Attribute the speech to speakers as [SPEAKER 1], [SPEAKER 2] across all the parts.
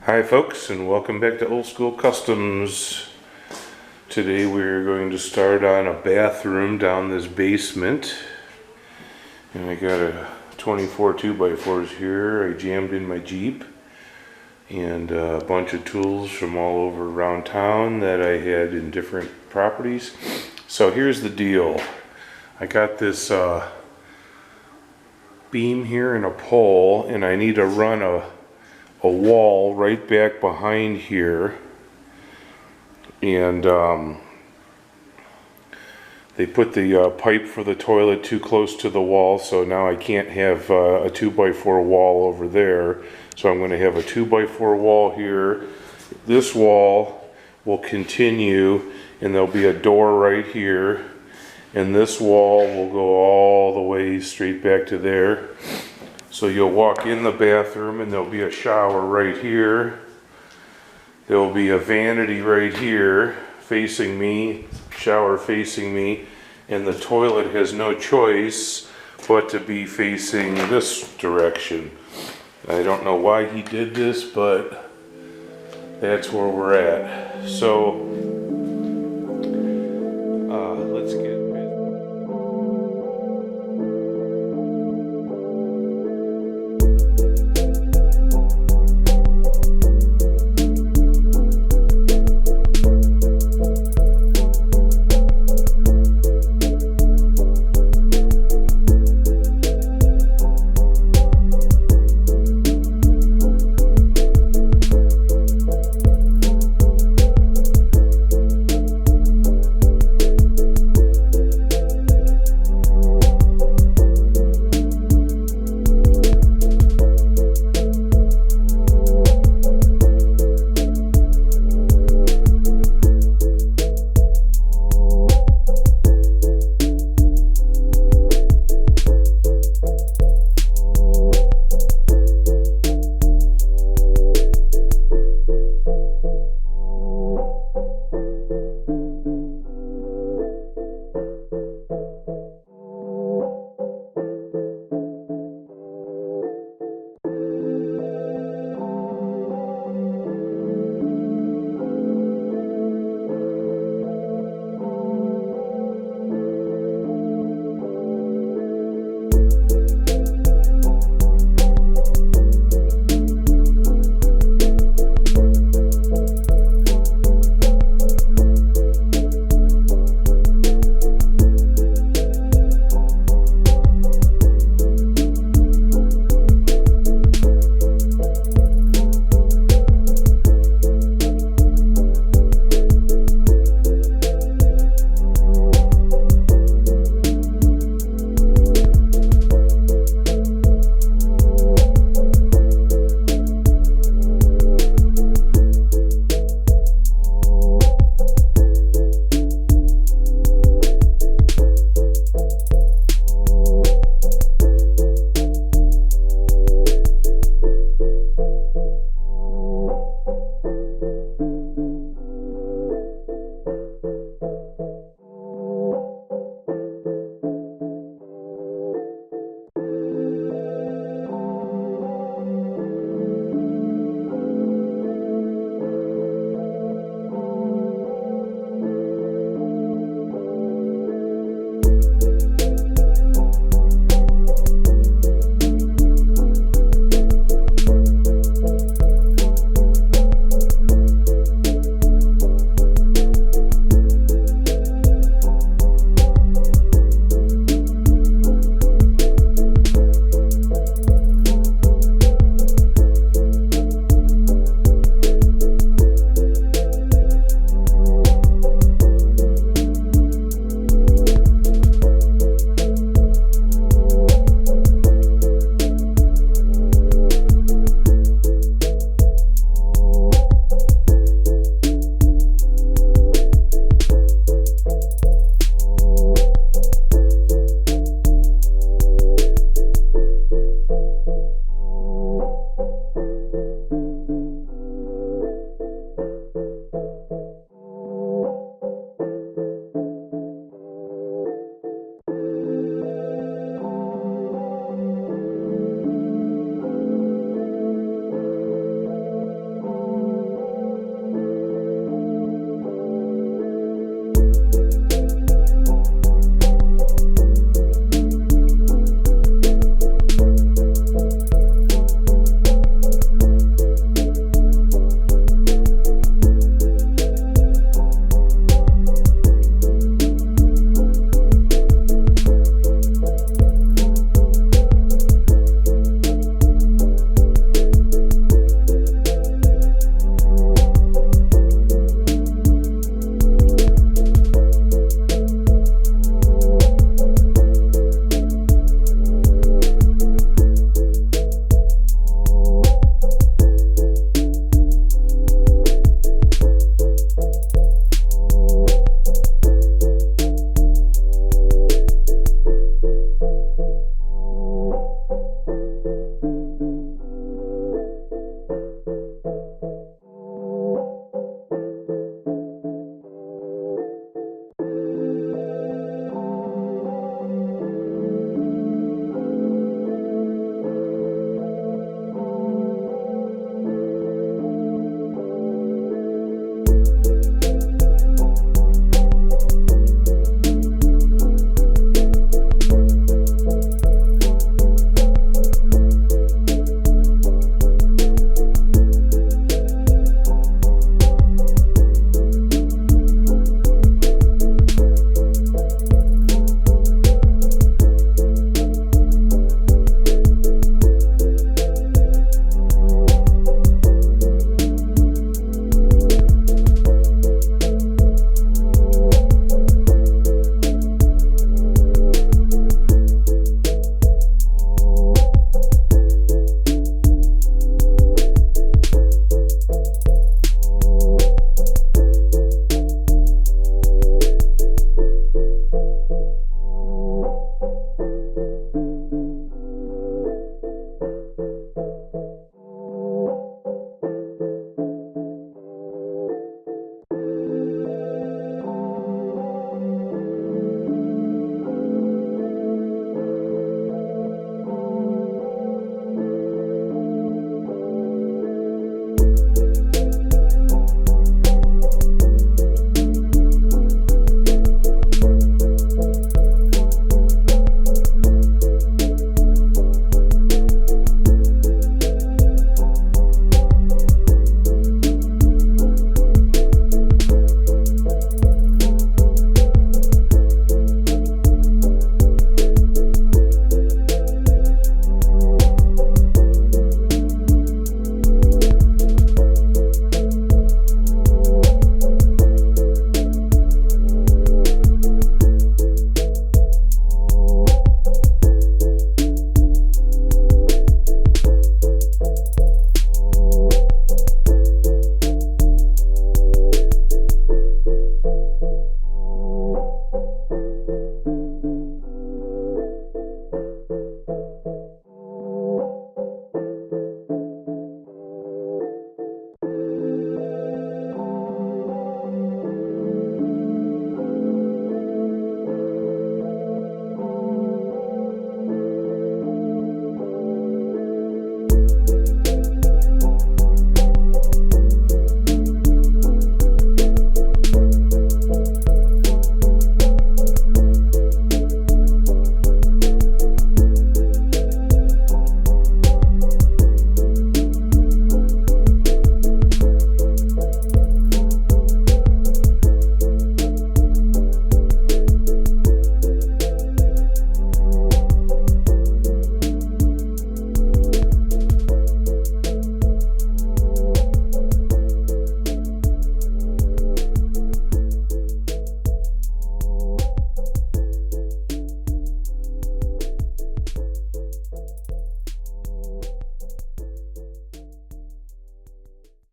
[SPEAKER 1] Hi folks, and welcome back to Old School Customs. Today we're going to start on a bathroom down this basement. And I got a 24 2x4s here I jammed in my Jeep. And a bunch of tools from all over around town that I had in different properties. So here's the deal. I got this beam here and a pole, and I need to run a wall right back behind here, and they put the pipe for the toilet too close to the wall, so now I can't have a 2x4 wall over there, so I'm going to have a 2x4 wall here. This wall will continue, and there'll be a door right here, and this wall will go all the way straight back to there. So you'll walk in the bathroom and there'll be a shower right here. There'll be a vanity right here facing me, shower facing me, and the toilet has no choice but to be facing this direction. I don't know why he did this, but that's where we're at. So let's get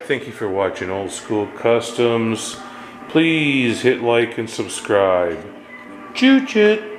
[SPEAKER 1] Thank you for watching Old School Customs. Please hit like and subscribe. Choo-choo!